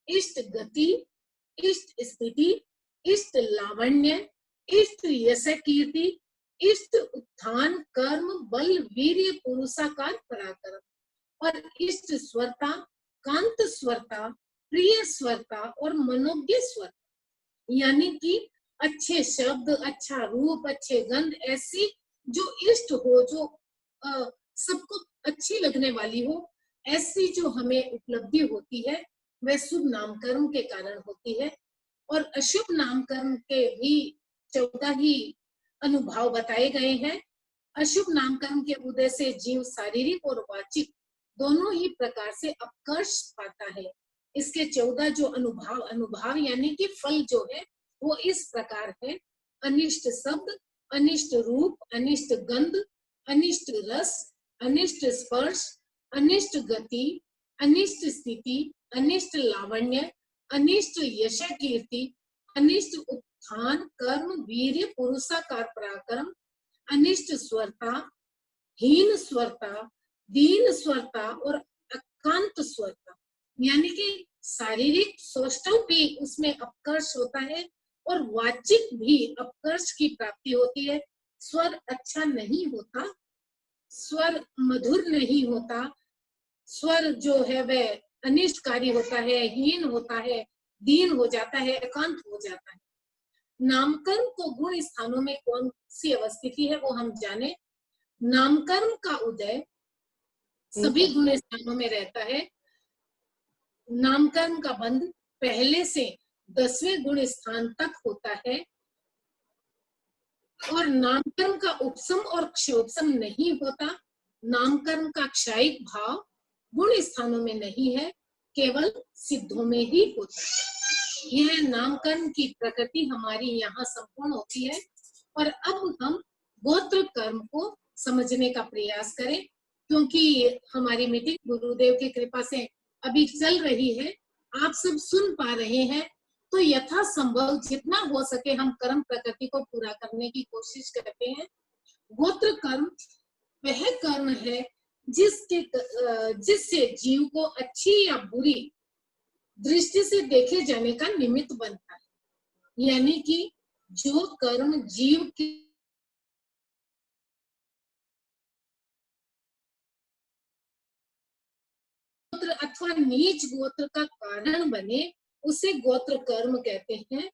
इष्ट गति, इष्ट स्थिति, इष्ट लावण्य, इष्ट यश कीर्ति, इष्ट उत्थान, कर्म, बल, वीर्य, पुरुषाकार, पराक्रम और इष्ट स्वरता, कांत स्वरता, प्रिय स्वरता और मनोज्ञ स्वरता। यानी कि अच्छे शब्द, अच्छा रूप, अच्छे गंध, ऐसी जो इष्ट हो, जो सबको अच्छी लगने वाली हो, ऐसी जो हमें उपलब्धि होती है वह शुभ नामकरण के कारण होती है। और अशुभ नामकरण के भी 14 ही अनुभाव बताए गए हैं। अशुभ नामकरण के उदय से जीव शारीरिक और वाचिक दोनों ही प्रकार से अपकर्ष पाता है। इसके 14 जो अनुभाव यानी कि फल जो है वो इस प्रकार है: अनिष्ट शब्द, अनिष्ट रूप, अनिष्ट गंध, अनिष्ट रस, अनिष्ट स्पर्श, अनिष्ट गति, अनिष्ट स्थिति, अनिष्ट लावण्य, अनिष्ट यश कीर्ति, अनिष्ट उत्थान, कर्म, वीर्य, पुरुषाकार, पराक्रम, अनिष्ट स्वरता, हीन स्वरता, दीन स्वरता और अकांत स्वरता। यानी कि शारीरिक सौष्ठव भी उसमें अपकर्ष होता है और वाचिक भी अपकर्ष की प्राप्ति होती है। स्वर अच्छा नहीं होता, स्वर मधुर नहीं होता, स्वर जो है वह अनिष्टकारी होता है, हीन होता है, दीन हो जाता है, एकांत हो जाता है। नामकरण को गुण स्थानों में कौन सी अवस्थिति है वो हम जाने। नामकरण का उदय सभी गुण स्थानों में रहता है। नामकरण का बंध पहले से 10वें गुण स्थान तक होता है। और नामकर्म का उपसम और क्षयोपसम नहीं होता। नामकर्म का क्षयिक भाव गुण स्थानों में नहीं है, केवल सिद्धों में ही होता है। यह नामकर्म की प्रकृति हमारी यहाँ संपूर्ण होती है। और अब हम गोत्र कर्म को समझने का प्रयास करें, क्योंकि हमारी मीटिंग गुरुदेव की कृपा से अभी चल रही है, आप सब सुन पा रहे हैं, तो यथासंभव जितना हो सके हम कर्म प्रकृति को पूरा करने की कोशिश करते हैं। गोत्र कर्म वह कर्म है जिससे जीव को अच्छी या बुरी दृष्टि से देखे जाने का निमित्त बनता है। यानी कि जो कर्म जीव के गोत्र अथवा नीच गोत्र का कारण बने, उसे गोत्र कर्म कहते हैं।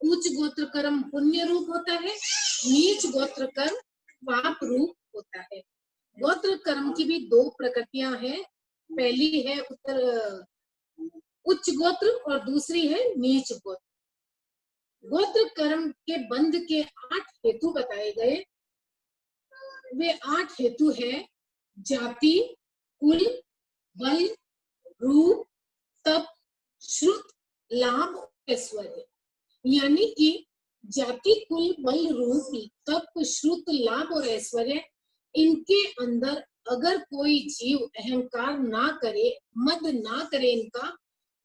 उच्च गोत्र कर्म पुण्य रूप होता है, नीच गोत्र कर्म पाप रूप होता है। गोत्र कर्म की भी दो प्रकृतियां हैं, पहली है उच्च गोत्र और दूसरी है नीच गोत्र। गोत्र कर्म के बंध के 8 हेतु बताए गए। वे 8 हेतु है जाति, कुल, बल, रूप, तप, श्रुत, लाभ, ऐश्वर्य। यानी कि जाति, कुल, बल, रूप, तप, श्रुत, लाभ और ऐश्वर्य, इनके अंदर अगर कोई जीव अहंकार ना करे, मद ना करे इनका,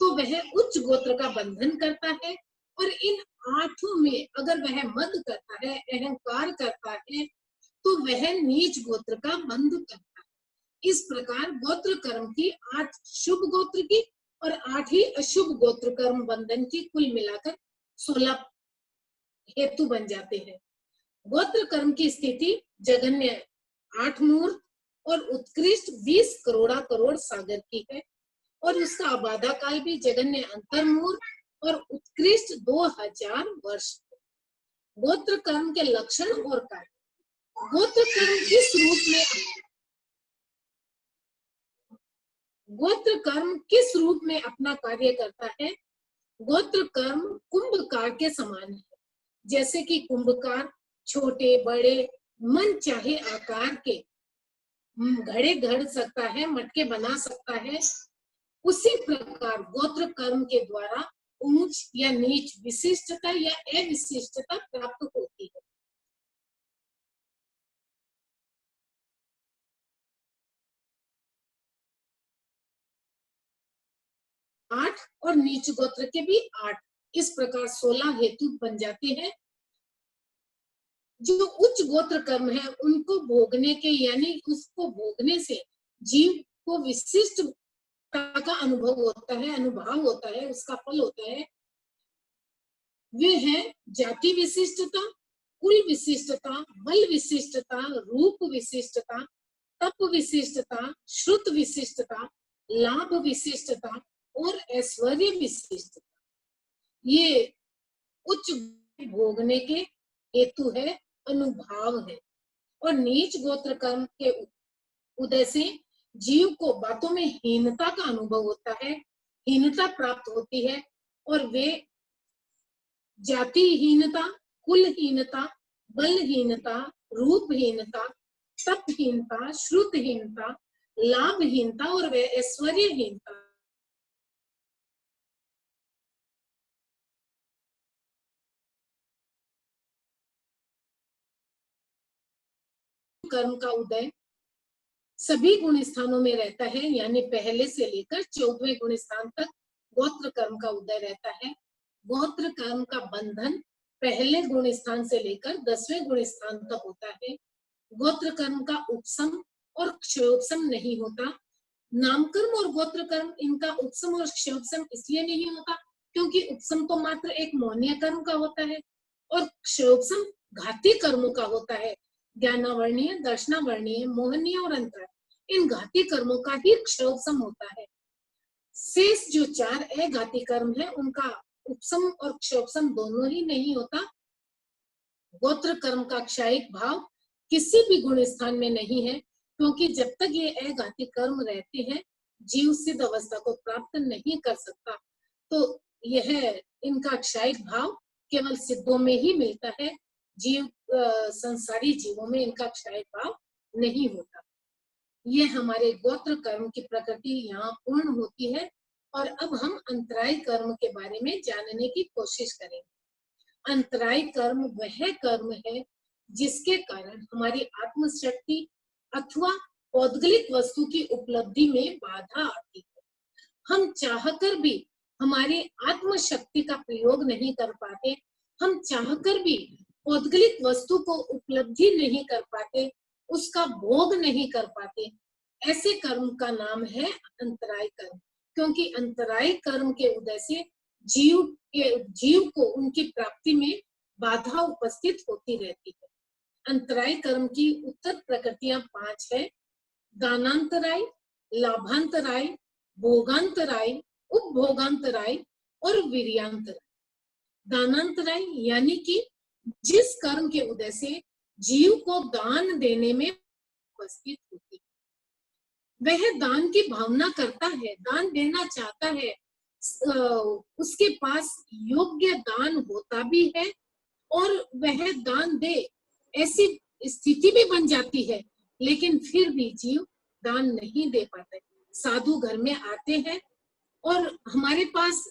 तो वह उच्च गोत्र का बंधन करता है। और इन 8 में अगर वह मद करता है, अहंकार करता है, तो वह नीच गोत्र का बंध करता है। इस प्रकार गोत्र कर्म की 8 शुभ गोत्र की और 8 ही अशुभ गोत्र कर्म बंधन की कुल मिलाकर 16 हेतु बन जाते हैं। गोत्र कर्म की स्थिति जगन्य 8 मूर्त और उत्कृष्ट 20 करोड़ा करोड़ सागर की है। और उसका आबादा काल भी जगन्य अंतर्मूर्त और उत्कृष्ट 2000 वर्ष। गोत्र कर्म के लक्षण और कार्य। गोत्र कर्म किस रूप में अपना कार्य करता है? गोत्र कर्म कुंभकार के समान है। जैसे कि कुंभकार छोटे बड़े मन चाहे आकार के घड़े घड़ सकता है, मटके बना सकता है, उसी प्रकार गोत्र कर्म के द्वारा ऊंच या नीच, विशिष्टता या अविशिष्टता प्राप्त होती है। आठ और नीच गोत्र के भी 8, इस प्रकार 16 हेतु बन जाते हैं। जो उच्च गोत्र कर्म है उनको भोगने के, यानी उसको भोगने से जीव को विशिष्ट का अनुभव होता है, उसका फल होता है। वे हैं जाति विशिष्टता, कुल विशिष्टता, बल विशिष्टता, रूप विशिष्टता, तप विशिष्टता, श्रुत विशिष्टता, लाभ विशिष्टता और ऐश्वर्य विशिष्टता। ये उच्च भोगने के हेतु है, अनुभाव है। और नीच गोत्र कर्म के उदय से जीव को बातों में हीनता का अनुभव होता है, हीनता प्राप्त होती है। और वे जातिहीनता, कुलहीनता, बलहीनता, रूपहीनता, तपहीनता, श्रुतहीनता, लाभहीनता और वे ऐश्वर्यहीनता कर्म का उदय सभी गुण स्थानों में रहता है। यानी पहले से लेकर 14वें गुण स्थान तक गोत्र कर्म का उदय रहता है। गोत्र कर्म का बंधन पहले गुण स्थान से लेकर 10वें गुण स्थान तक होता है। गोत्र कर्म का उपसम और क्षयोपसम नहीं होता। नामकर्म और गोत्र कर्म, इनका उपसम और क्षयोपसम इसलिए नहीं होता क्योंकि उपसम तो मात्र एक मौन्य कर्म का होता है और क्षयोपसम घाती कर्मों का होता है। ज्ञानावर्णीय, दर्शनावर्णीय, मोहनीय और अंतर, इन घाती कर्मों का ही क्षयोपसम होता है। शेष जो 4 अघाती कर्म है उनका उपसम और क्षयोपसम दोनों ही नहीं होता। गोत्र कर्म का क्षयिक भाव किसी भी गुण स्थान में नहीं है, क्योंकि जब तक ये अघाती कर्म रहते हैं जीव सिद्ध अवस्था को प्राप्त नहीं कर सकता। तो यह इनका क्षयिक भाव केवल सिद्धों में ही मिलता है। जीव संसारी जीवों में इनका क्षय भाव नहीं होता। ये हमारे गोत्र कर्म की प्रकृति यहाँ पूर्ण होती है। और अब हम अंतराय कर्म के बारे में जानने की कोशिश करेंगे। अंतराय कर्म वह कर्म है जिसके कारण हमारी आत्मशक्ति अथवा पौद्गलिक वस्तु की उपलब्धि में बाधा आती है। हम चाहकर भी हमारी आत्मशक्ति का प्रयोग नहीं कर पाते, हम चाहकर भी पौद्गलिक वस्तु को उपलब्धि नहीं कर पाते, उसका भोग नहीं कर पाते। ऐसे कर्म का नाम है अंतराय कर्म, क्योंकि अंतराय कर्म के उदय से जीव को उनकी प्राप्ति में बाधा उपस्थित होती रहती है। अंतराय कर्म की उत्तर प्रकृतियां 5 है: दानांतराय, लाभांतराय, भोगांतराय, उपभोगांतराय और वीर्यांतराय। दानांतराय यानी कि जिस कर्म के उदय से जीव को दान देने में उपस्थित होती है, वह दान की भावना करता है, दान देना चाहता है, उसके पास योग्य दान होता भी है और वह दान दे, ऐसी स्थिति भी बन जाती है, लेकिन फिर भी जीव दान नहीं दे पाता है। साधु घर में आते हैं और हमारे पास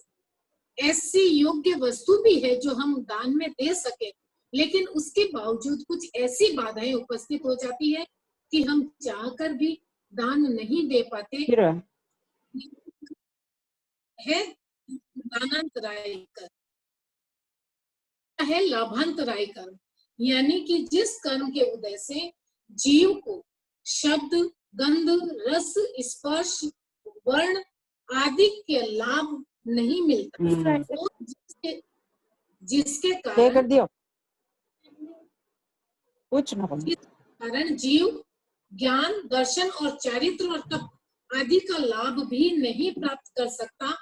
ऐसी योग्य वस्तु भी है जो हम दान में दे सके, लेकिन उसके बावजूद कुछ ऐसी बाधाएं उपस्थित हो जाती है कि हम चाहकर भी दान नहीं दे पाते है। दानांतराय कर्म है लाभांतराय कर्म, यानी कि जिस कर्म के उदय से जीव को शब्द, गंध, रस, स्पर्श, वर्ण आदि के लाभ नहीं मिलता, और जिसके कारण जीव ज्ञान, दर्शन और चारित्र और तप आदि का लाभ भी नहीं प्राप्त कर सकता,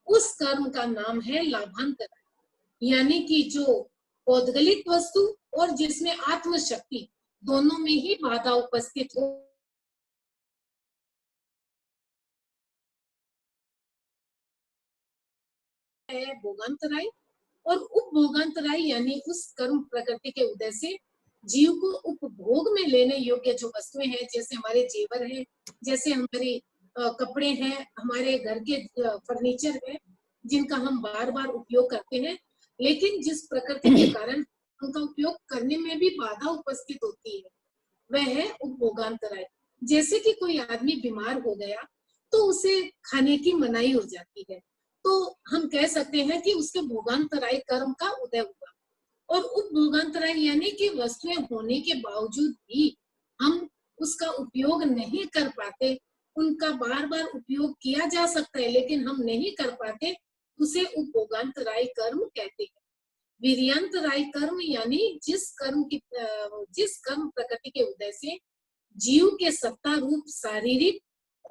उस कर्म का नाम है लाभांतराय। यानी कि जो पौद्गलिक वस्तु और जिसमें आत्मशक्ति दोनों में ही बाधा उपस्थित हो, है भोगांतराय। और उपभोगांतराय यानी उस कर्म प्रकृति के उदय से जीव को उपभोग में लेने योग्य जो वस्तुएं हैं, जैसे हमारे जेवर हैं, जैसे हमारे कपड़े हैं, हमारे घर के फर्नीचर है, जिनका हम बार बार उपयोग करते हैं, लेकिन जिस प्रकृति के कारण उनका उपयोग करने में भी बाधा उपस्थित होती है, वह है उपभोगांतराय। जैसे कि कोई आदमी बीमार हो गया तो उसे खाने की मनाही हो जाती है, तो हम कह सकते हैं कि उसके भोगांतराय कर्म का उदय हुआ। और उपभोगांतराय यानी कि वस्तुएं होने के बावजूद भी हम उसका उपयोग नहीं कर पाते, उनका बार बार उपयोग किया जा सकता है लेकिन हम नहीं कर पाते, उसे उपभोगांतराय कर्म कहते हैं। वीर्यांतराय कर्म यानी जिस कर्म प्रकृति के उदय से जीव के सत्ता रूप शारीरिक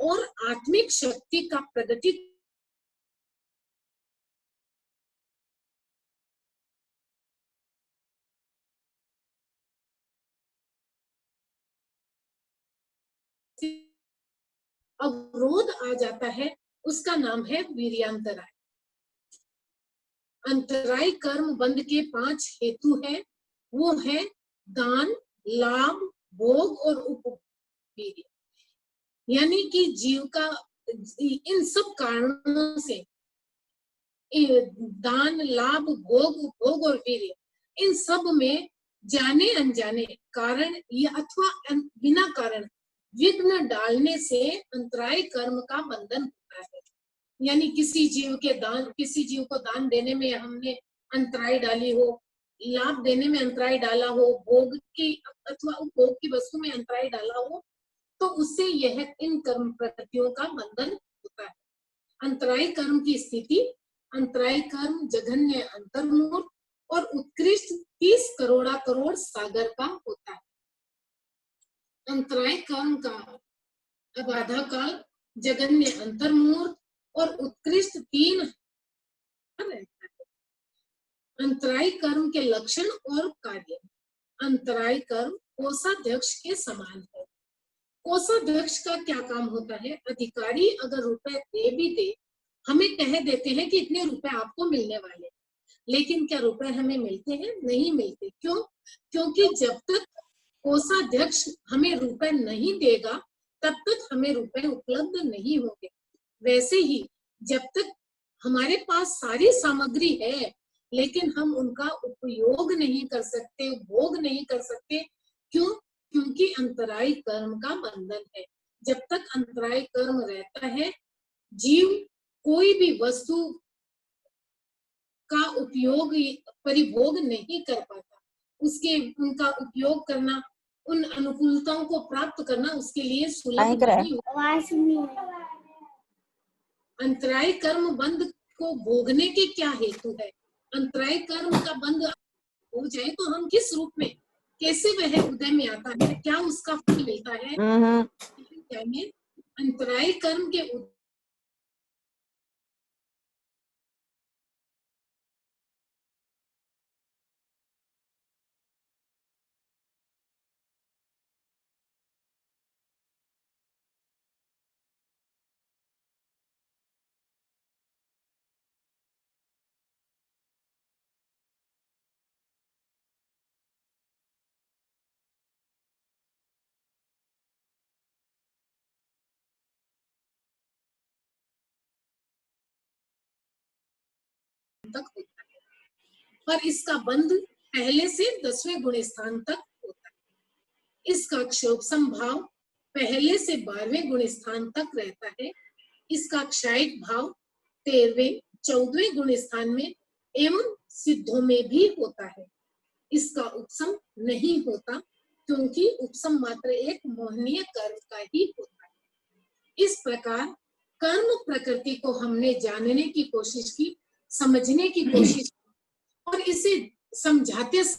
और आत्मिक शक्ति का प्रगति अवरोध आ जाता है, उसका नाम है वीर्यांतराय। अंतराय कर्म बंध के 5 हेतु है, वो है दान, लाभ, भोग और उपवीर्य। यानी कि जीव का इन सब कारणों से दान, लाभ, भोग, उपभोग और वीर्य, इन सब में जाने अनजाने कारण या अथवा बिना कारण विघ्न डालने से अंतराय कर्म का बंधन होता है। यानी किसी जीव को दान देने में हमने अंतराय डाली हो, लाभ देने में अंतराय डाला हो, भोग की अथवा उपभोग की वस्तु में अंतराय डाला हो, तो उससे यह इन कर्म प्रकृतियों का बंधन होता है। अंतराय कर्म की स्थिति अंतराय कर्म जघन्य अंतर्मूर्त और उत्कृष्ट 30 करोड़ सागर का होता है। अंतराय कर्म का बाधा काल जघन्य अंतर्मूर्त और उत्कृष्ट 3 रहता है। अंतराय कर्म के लक्षण और कार्य। अंतराय कर्म कोषाध्यक्ष के समान है। कोषाध्यक्ष का क्या काम होता है? अधिकारी अगर रुपए दे भी दे, हमें कह देते हैं कि इतने रुपए आपको मिलने वाले, लेकिन क्या रुपए हमें मिलते हैं? नहीं मिलते। क्यों? क्योंकि जब तक कोषाध्यक्ष हमें रुपए नहीं देगा तब तक हमें रुपए उपलब्ध नहीं होंगे। वैसे ही जब तक हमारे पास सारी सामग्री है लेकिन हम उनका उपयोग नहीं कर सकते, भोग नहीं कर सकते, क्यों? क्योंकि अंतराय कर्म का बंधन है। जब तक अंतराय कर्म रहता है, जीव कोई भी वस्तु का उपयोग, परिभोग नहीं कर पाता। उनका उपयोग करना, उन अनुकूलताओं को प्राप्त करना उसके लिए सुलभ नहीं होता। अंतराय कर्म बंध को भोगने के क्या हेतु है? अंतराय कर्म का बंध हो जाए तो हम किस रूप में, कैसे वह उदय में आता है, क्या उसका फल मिलता है? अंतराय कर्म के तक होता है, पर इसका बंध पहले से 10वें गुण स्थान तक होता है। इसका क्षोभ संभाव पहले से 12वें गुण स्थान तक रहता है। इसका क्षायिक भाव 13वें 14वें गुण स्थान में एवं सिद्धों में भी होता है। इसका उपसम नहीं होता क्योंकि उपसम मात्र एक मोहनीय कर्म का ही होता है। इस प्रकार कर्म प्रकृति को हमने जानने की कोशिश की, समझने की कोशिश की, और इसे समझाते जो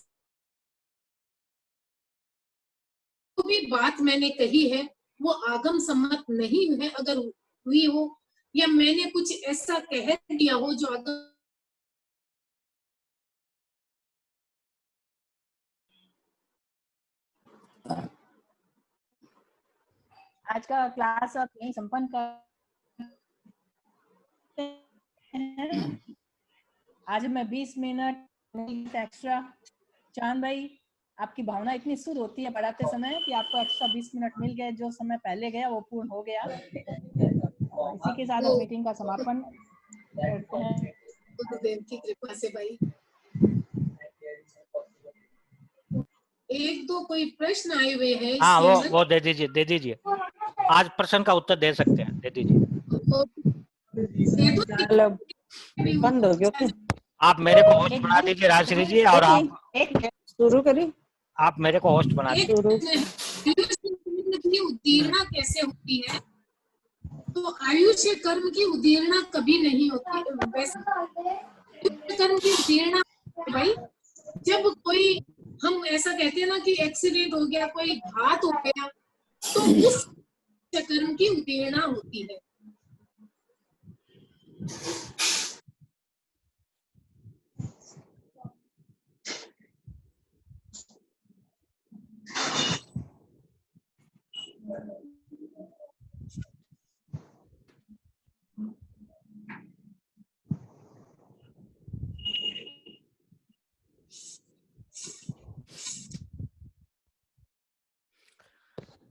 भी बात मैंने कही है वो आगम सम्मत नहीं है अगर हुई हो, या मैंने कुछ ऐसा कह दिया हो जो आगम आज का क्लास आप यहीं संपन्न करते हैं। आज मैं 20 मिनट एक्स्ट्रा, चांद भाई आपकी भावना इतनी शुद्ध होती है पढ़ाते समय कि आपको एक्स्ट्रा 20 मिनट मिल गए, जो समय पहले गया वो पूर्ण हो गया। इसी के साथ मीटिंग का समापन करते हैं। गुरुदेव की कृपा से भाई। एक दो कोई प्रश्न आए हुए हैं। हाँ, वो दे दीजिए। आज प्रश्न का उत्तर दे सकते हैं, दे दीजिए। बंद हो गया। आप मेरे को होस्ट बना दीजिए राजश्री जी, और आप शुरू करिए। आप मेरे को होस्ट बना दीजिए। की उत्तीर्णा कैसे होती है? तो आयुष्य कर्म की उत्तीर्णा कभी नहीं होती। वैसे कर्म की उत्तीर्णा भाई जब कोई, हम ऐसा कहते हैं ना कि एक्सीडेंट हो गया, कोई घात हो गया, तो उस कर्म की उत्तीर्णा होती है।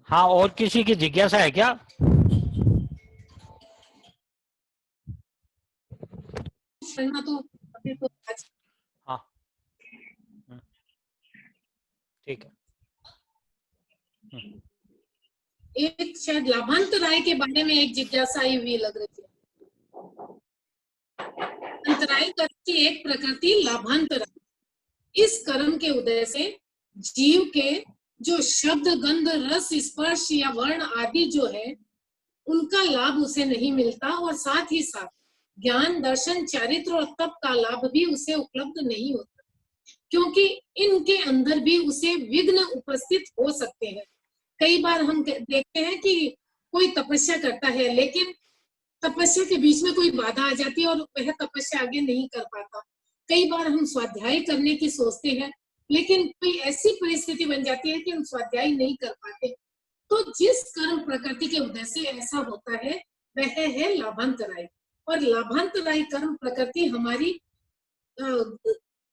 हाँ, और किसी की जिज्ञासा है क्या? तो अभी तो हाँ, ठीक है। एक शायद लाभांत राय के बारे में एक जिज्ञासा आई हुई लग रही थी। अंतराय कर्म की एक प्रकृति लाभांत राय। इस कर्म के उदय से जीव के जो शब्द, गंध, रस, स्पर्श या वर्ण आदि जो है उनका लाभ उसे नहीं मिलता, और साथ ही साथ ज्ञान, दर्शन, चारित्र और तप का लाभ भी उसे उपलब्ध नहीं होता, क्योंकि इनके अंदर भी उसे विघ्न उपस्थित हो सकते हैं। कई बार हम देखते हैं कि कोई तपस्या करता है लेकिन तपस्या के बीच में कोई बाधा आ जाती है और वह तपस्या आगे नहीं कर पाता। कई बार हम स्वाध्याय करने की सोचते हैं लेकिन कोई ऐसी परिस्थिति बन जाती है कि हम स्वाध्याय नहीं कर पाते। तो जिस कर्म प्रकृति के उदय से ऐसा होता है वह है लाभांतराय, और लाभांतराय कर्म प्रकृति हमारी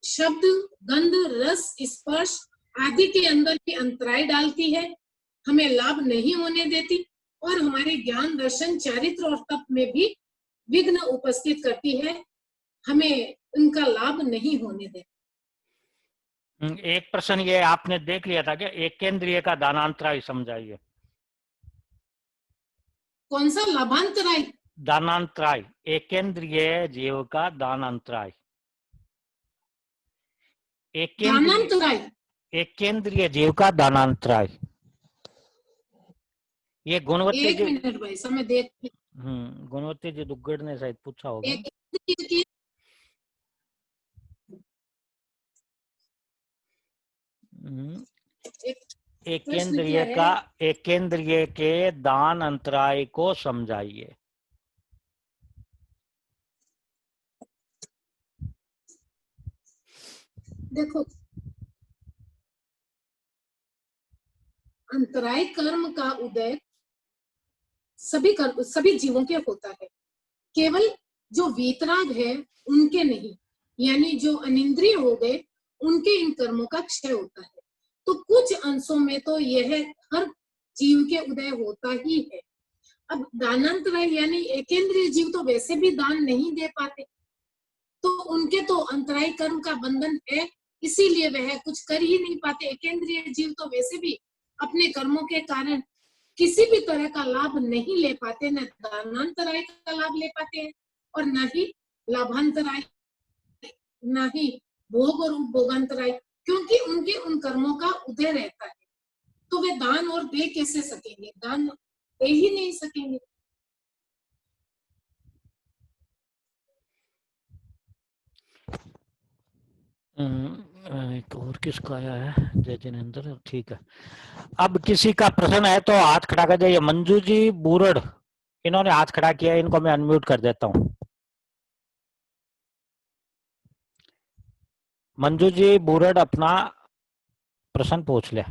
शब्द, गंध, रस, स्पर्श आदि के अंदर भी अंतराय डालती है, हमें लाभ नहीं होने देती और हमारे ज्ञान, दर्शन, चारित्र और तप में भी विघ्न उपस्थित करती है, हमें उनका लाभ नहीं होने देती। एक प्रश्न ये आपने देख लिया था कि एकेंद्रिय का दानांतराय समझाइए। कौन सा लाभांतराय? दानांतराय, एकेंद्रिय जीव का दानांतराय। दानांतराय, एकेंद्रिय जीव का दानांतराय, ये गुणवत्ती एक जी। मिनट भाई साहब, मैं देख। गुणवत्ती जी दुग्गड़ ने शायद पूछा होगा। एकेंद्रिय के दान अंतराय को समझाइए। देखो, अंतराय कर्म का उदय सभी जीवों के होता है, केवल जो वीतराग है उनके नहीं, यानी जो अनिंद्रिय हो गए उनके इन कर्मों का क्षय होता है। तो कुछ अंशों में तो यह हर जीव के उदय होता ही है। अब दानांतराय यानी एकेंद्रिय जीव तो वैसे भी दान नहीं दे पाते, तो उनके तो अंतराय कर्म का बंधन है, इसीलिए वह कुछ कर ही नहीं पाते। एकेंद्रिय जीव तो वैसे भी अपने कर्मों के कारण किसी भी तरह का लाभ नहीं ले पाते, न दानांतराय का लाभ ले पाते हैं और न ही लाभांतराय, न ही भोग और उपभोगांतराय, क्योंकि उनके उन कर्मों का उदय रहता है। तो वे दान और दे कैसे सकेंगे? दान दे ही नहीं सकेंगे। एक और किसका आया है? जय जिनेंद्र, ठीक है। अब किसी का प्रश्न है तो हाथ खड़ा कर जाइए। मंजू जी बूरड़, इन्होंने हाथ खड़ा किया, इनको मैं अनम्यूट कर देता हूँ। मंजू जी बूरड़ अपना प्रश्न पूछ ले।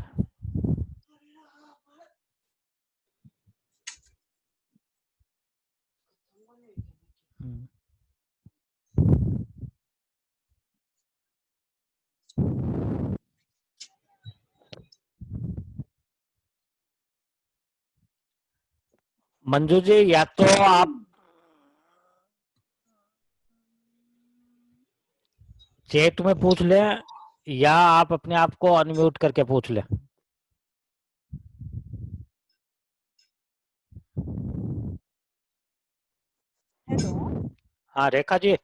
मंजू जी, या तो आप चैट में पूछ ले या आप अपने आप को अनम्यूट करके पूछ ले। हेलो, हाँ रेखा जी।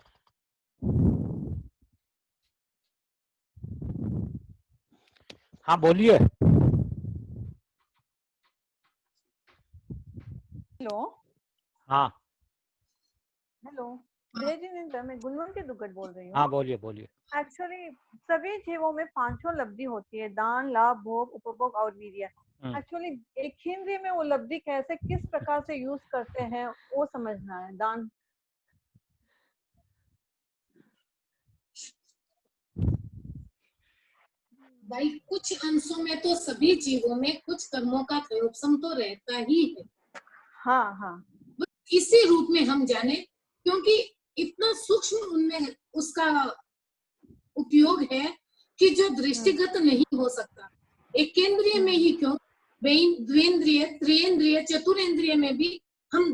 हाँ बोलिए। हेलो हाँ हेलो जय जिनेंद्र, मैं गुणवंती दुग्गड़ बोल रही हाँ हूँ। बोलिए बोलिए। एक्चुअली सभी जीवों में पांचों लब्धि होती है, दान, लाभ, भोग, उपभोग और वीर्य। एक्चुअली एक इंद्रिय में वो लब्धि कैसे किस प्रकार से यूज करते हैं वो समझना है। दान भाई कुछ अंशों में तो सभी जीवों में कुछ कर्मों का प्रयोगसम तो रहता ही है। हाँ हाँ, इसी रूप में हम जाने, क्योंकि इतना सूक्ष्म उनमें उसका उपयोग है कि जो दृष्टिगत नहीं हो सकता। एक केंद्रीय में ही क्यों, द्वेंद्रिय, त्रिएंद्रिय, चतुरेंद्रिय में भी हम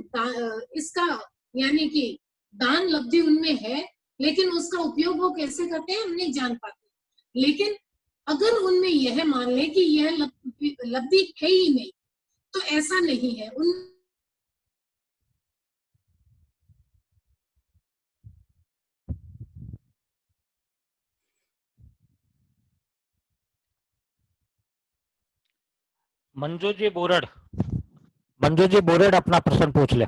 इसका यानी कि दान लब्धि उनमें है, लेकिन उसका उपयोग वो कैसे करते हैं हम नहीं जान पाते। लेकिन अगर उनमें यह मान ले कि यह लब्धि है ही नहीं, तो ऐसा नहीं है। उन मंजू जी बोरड़ अपना प्रश्न पूछ ले।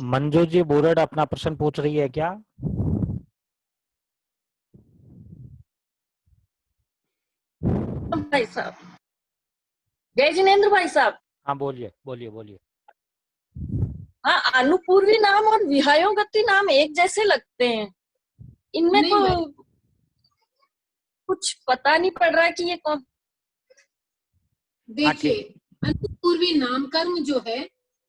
मंजू जी बोरड़ अपना प्रश्न पूछ रही है क्या? भाई साहब, जय जिनेंद्र भाई साहब। हाँ बोलिए बोलिए बोलिए। हाँ, अनुपूर्वी नाम और विहायोगति नाम एक जैसे लगते हैं, इनमें नहीं तो भाई, कुछ पता नहीं पड़ रहा है कि ये कौन। देखिए, अनुपूर्वी नामकर्म जो है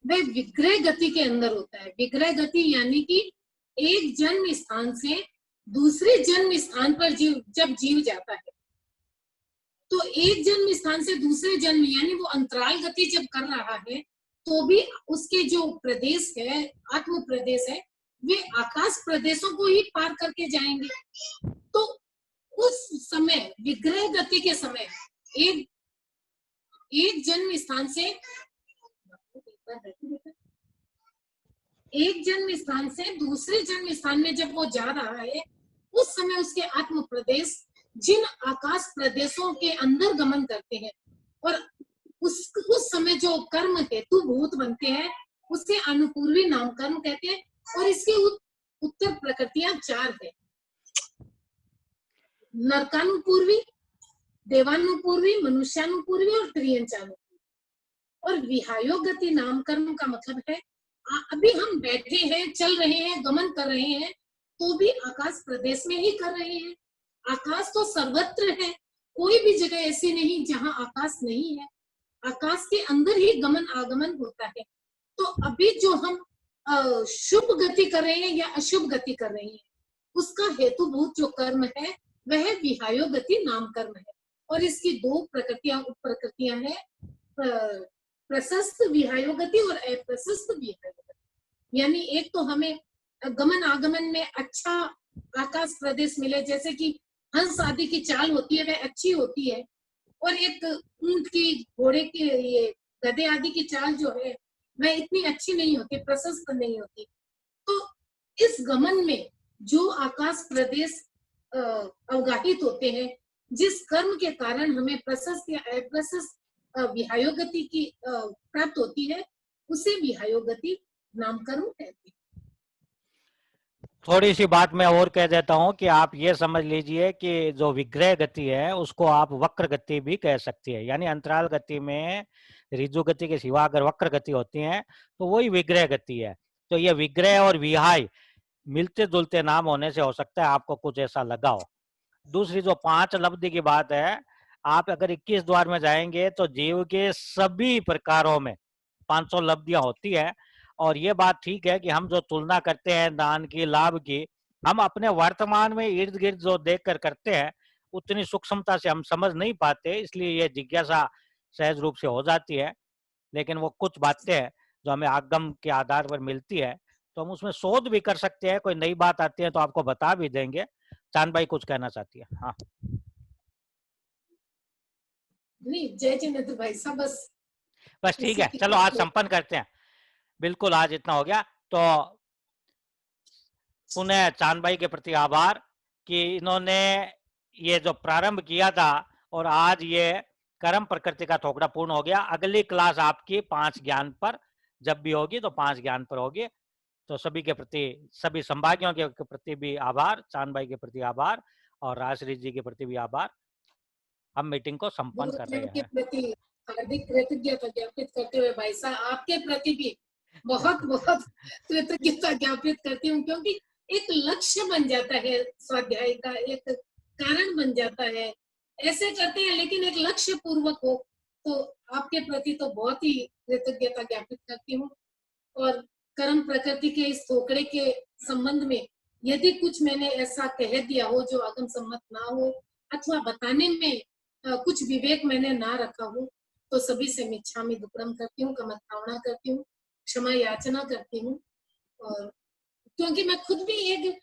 वह विग्रह गति के अंदर होता है। विग्रह गति यानी कि एक जन्म स्थान से दूसरे जन्म स्थान पर जब जीव जाता है, तो एक जन्म स्थान से दूसरे जन्म यानी वो अंतराल गति जब कर रहा है, तो भी उसके जो प्रदेश है, आत्म प्रदेश है, वे आकाश प्रदेशों को ही पार करके जाएंगे। तो उस समय विग्रह गति के समय एक जन्म स्थान से दूसरे जन्म स्थान में जब वो जा रहा है, उस समय उसके आत्म प्रदेश जिन आकाश प्रदेशों के अंदर गमन करते हैं और उस समय जो कर्म हेतु भूत बनते हैं, उसे अनुपूर्वी नामकर्म कहते हैं। और इसके उत्तर प्रकृतियां 4 है: नरकानुपूर्वी, देवानुपूर्वी, मनुष्यानुपूर्वी और त्रियंचानुपूर्वी। और विहायो गति नामकर्म का मतलब है अभी हम बैठे हैं, चल रहे हैं, गमन कर रहे हैं, तो भी आकाश प्रदेश में ही कर रहे हैं। आकाश तो सर्वत्र है, कोई भी जगह ऐसी नहीं जहां आकाश नहीं है। आकाश के अंदर ही गमन आगमन होता है। तो अभी जो हम शुभ गति कर रहे हैं या अशुभ गति कर रहे हैं, उसका हेतुभूत जो कर्म है वह विहायो गति नाम कर्म है। और इसकी 2 प्रकृतियां, उप प्रकृतियां हैं, प्रशस्त विहायो गति और अप्रशस्त विहायो गति। यानी एक तो हमें गमन आगमन में अच्छा आकाश प्रदेश मिले, जैसे कि हंस आदि की चाल होती है वह अच्छी होती है, और एक ऊंट की, घोड़े की, ये गधे आदि की चाल जो है वह इतनी अच्छी नहीं होती, प्रशस्त नहीं होती। तो इस गमन में जो आकाश प्रदेश अवगाहित होते हैं, जिस कर्म के कारण हमें प्रशस्त या अप्रशस्त विहायो गति की प्राप्त होती है, उसे विहायो गति नामकर्म कहते हैं। थोड़ी सी बात मैं और कह देता हूं कि आप ये समझ लीजिए कि जो विग्रह गति है उसको आप वक्र गति भी कह सकती है। यानी अंतराल गति में ऋजु गति के सिवा अगर वक्र गति होती है तो वही विग्रह गति है। तो ये विग्रह और विहाय मिलते जुलते नाम होने से हो सकता है आपको कुछ ऐसा लगा हो। दूसरी जो 5 लब्धि की बात है, आप अगर 21 द्वार में जाएंगे तो जीव के सभी प्रकारों में 500 लब्धियां होती है। और ये बात ठीक है कि हम जो तुलना करते हैं दान की, लाभ की, हम अपने वर्तमान में इर्द गिर्द जो देख कर करते हैं उतनी सूक्ष्मता से हम समझ नहीं पाते, इसलिए ये जिज्ञासा सहज रूप से हो जाती है। लेकिन वो कुछ बातें हैं जो हमें आगम के आधार पर मिलती है, तो हम उसमें शोध भी कर सकते हैं। कोई नई बात आती है तो आपको बता भी देंगे। चांद भाई कुछ कहना चाहती है? हाँ, नहीं, जय जिनेंद्र भाई साहब, बस ठीक है, चलो आज संपन्न करते हैं। बिल्कुल, आज इतना हो गया। तो पुनः चांद भाई के प्रति आभार कि इन्होंने ये जो प्रारंभ किया था और आज ये कर्म प्रकृति का थोकड़ा पूर्ण हो गया। अगली क्लास आपकी 5 ज्ञान पर जब भी होगी तो 5 ज्ञान पर होगी। तो सभी के प्रति, सभी संभागियों के प्रति भी आभार, चांद भाई के प्रति आभार और राजश्री जी के प्रति भी आभार। हम मीटिंग को संपन्न कर रहे के हैं। प्रति हार्दिक कृतज्ञता ज्ञापित करते हुए भाई साहब आपके प्रति भी बहुत बहुत कृतज्ञता ज्ञापित करती हूँ, क्योंकि एक लक्ष्य बन जाता है स्वाध्याय का, एक कारण बन जाता है। ऐसे करते हैं लेकिन एक लक्ष्य पूर्वक हो, तो आपके प्रति तो बहुत ही कृतज्ञता ज्ञापित करती हूँ। और कर्म प्रकृति के इस थोकड़े के संबंध में यदि कुछ मैंने ऐसा कह दिया हो जो आगम सम्मत ना हो, अथवा बताने में कुछ विवेक मैंने ना रखा हो, तो सभी से मिच्छामि दुक्कडम करती हूँ, कमत्तावना करती हूँ, क्षमा याचना करती हूँ। और क्योंकि मैं खुद भी एक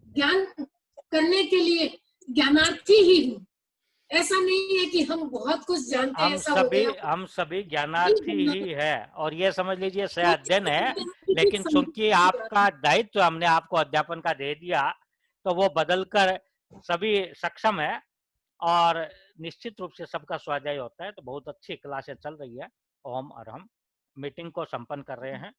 ज्ञान करने के लिए ज्ञानार्थी ही हूँ। ऐसा नहीं है कि हम बहुत कुछ जानते हैं, ऐसा हो गया। हम सभी ज्ञानार्थी ही है और ये समझ लीजिए अध्ययन है। लेकिन चूंकि आपका दायित्व हमने आपको अध्यापन का दे दिया, तो वो बदलकर सभी सक्षम है और निश्चित रूप से सबका स्वाध्याय होता है। तो बहुत अच्छी क्लासें चल रही है। ओम और हम मीटिंग को संपन्न कर रहे हैं।